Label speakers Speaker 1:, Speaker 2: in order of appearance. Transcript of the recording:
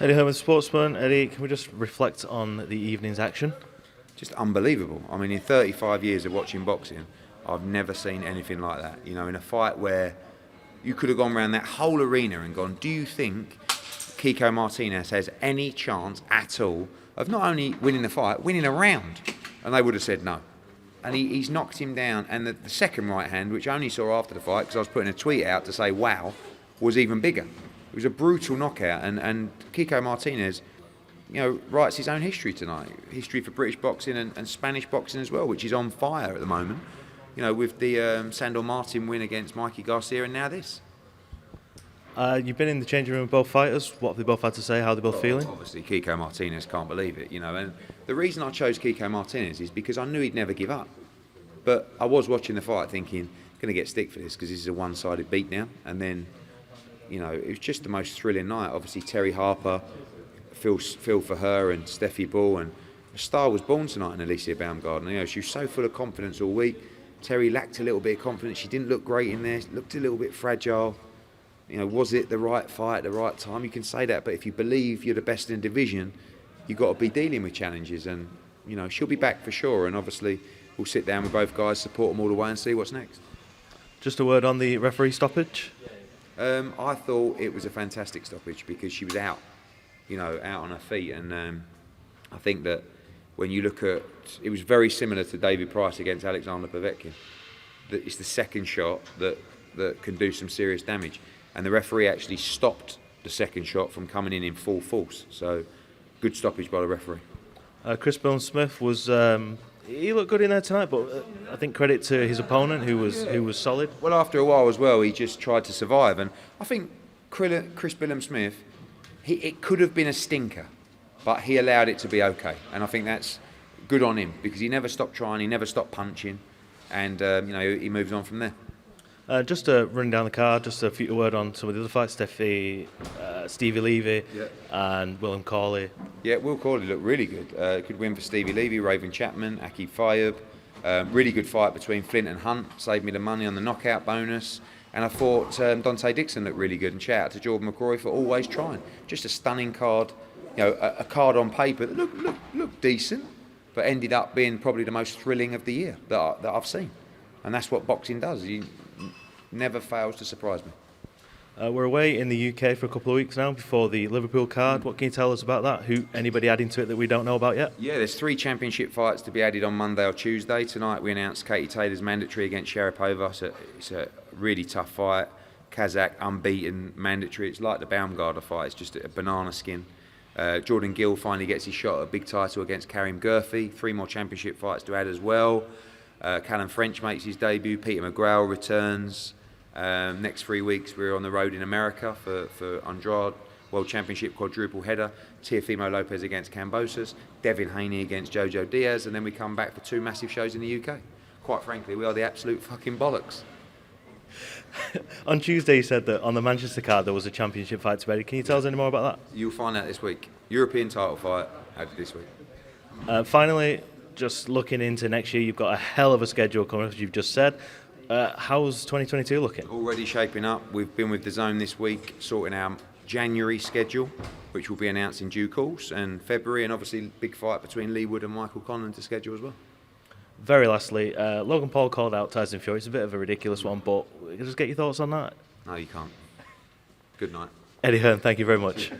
Speaker 1: Eddie Hearn, Sportsman. Eddie, can we just reflect on the evening's action?
Speaker 2: Just unbelievable. I mean, in 35 years of watching boxing, I've never seen anything like that. You know, in a fight where you could have gone around that whole arena and gone, do you think Kiko Martinez has any chance at all of not only winning the fight, winning a round? And they would have said no. And he's knocked him down. And the second right hand, which I only saw after the fight because I was putting a tweet out to say wow, was even bigger. It was a brutal knockout. And Kiko Martinez, you know, writes his own history tonight. History for British boxing and Spanish boxing as well, which is on fire at the moment. You know, with the Sandor Martin win against Mikey Garcia and now this.
Speaker 1: You've been in the changing room with both fighters. What have they both had to say? How are they both feeling?
Speaker 2: Obviously, Kiko Martinez can't believe it, you know. And the reason I chose Kiko Martinez is because I knew he'd never give up. But I was watching the fight thinking, going to get stick for this because this is a one-sided beat now. And then, you know, it was just the most thrilling night. Obviously, Terri Harper, Phil for her and Steffi Ball. And a star was born tonight in Alicia Baumgarten. You know, she was so full of confidence all week. Terri lacked a little bit of confidence. She didn't look great in there. She looked a little bit fragile. You know, was it the right fight at the right time? You can say that, but if you believe you're the best in the division, you've got to be dealing with challenges. And, you know, she'll be back for sure. And obviously, we'll sit down with both guys, support them all the way and see what's next.
Speaker 1: Just a word on the referee stoppage.
Speaker 2: I thought it was a fantastic stoppage because she was out, you know, out on her feet. And I think that when you look at, it was very similar to David Price against Alexander Povetkin. It's the second shot that can do some serious damage. And the referee actually stopped the second shot from coming in full force. So, good stoppage by the referee.
Speaker 1: Chris Smith was he looked good in there tonight, but I think credit to his opponent who was solid.
Speaker 2: Well, after a while as well, he just tried to survive, and I think Chris Smith, it could have been a stinker, but he allowed it to be okay, and I think that's good on him because he never stopped trying, he never stopped punching, and you know, he moves on from there.
Speaker 1: Just running down the card, just a few word on some of the other fights. Stevie Levy and William Cawley.
Speaker 2: Yeah, Will Cawley looked really good. Good win for Stevie Levy, Raven Chapman, Akib Fayed. Really good fight between Flint and Hunt. Saved me the money on the knockout bonus. And I thought Dante Dixon looked really good. And shout out to Jordan McCrory for always trying. Just a stunning card. You know, a card on paper that looked decent, but ended up being probably the most thrilling of the year that I've seen. And that's what boxing does. He never fails to surprise me.
Speaker 1: We're away in the UK for a couple of weeks now before the Liverpool card. What can you tell us about that? Anybody adding to it that we don't know about yet?
Speaker 2: Yeah, there's 3 championship fights to be added on Monday or Tuesday. Tonight we announced Katie Taylor's mandatory against Sharapova. It's a really tough fight. Kazakh, unbeaten, mandatory. It's like the Baumgartner fight. It's just a banana skin. Jordan Gill finally gets his shot at a big title against Karim Gurfi. 3 more championship fights to add as well. Callum French makes his debut. Peter McGrail returns. Next 3 weeks we're on the road in America for Andrade World Championship quadruple header. Teofimo Lopez against Cambosos, Devin Haney against Jojo Diaz, and then we come back for 2 massive shows in the UK. Quite frankly, we are the absolute fucking bollocks.
Speaker 1: On Tuesday you said that on the Manchester card there was a championship fight to be added. Can you tell us any more about that?
Speaker 2: You'll find out this week. European title fight added this week.
Speaker 1: Finally, just looking into next year, you've got a hell of a schedule coming up, as you've just said. How's 2022 looking?
Speaker 2: Already shaping up. We've been with the Zone this week, sorting our January schedule, which will be announced in due course, and February, and obviously big fight between Lee Wood and Michael Conlan to schedule as well.
Speaker 1: Very lastly, Logan Paul called out Tyson Fury. It's a bit of a ridiculous one, but just get your thoughts on that.
Speaker 2: No, you can't. Good night.
Speaker 1: Eddie Hearn, thank you very much.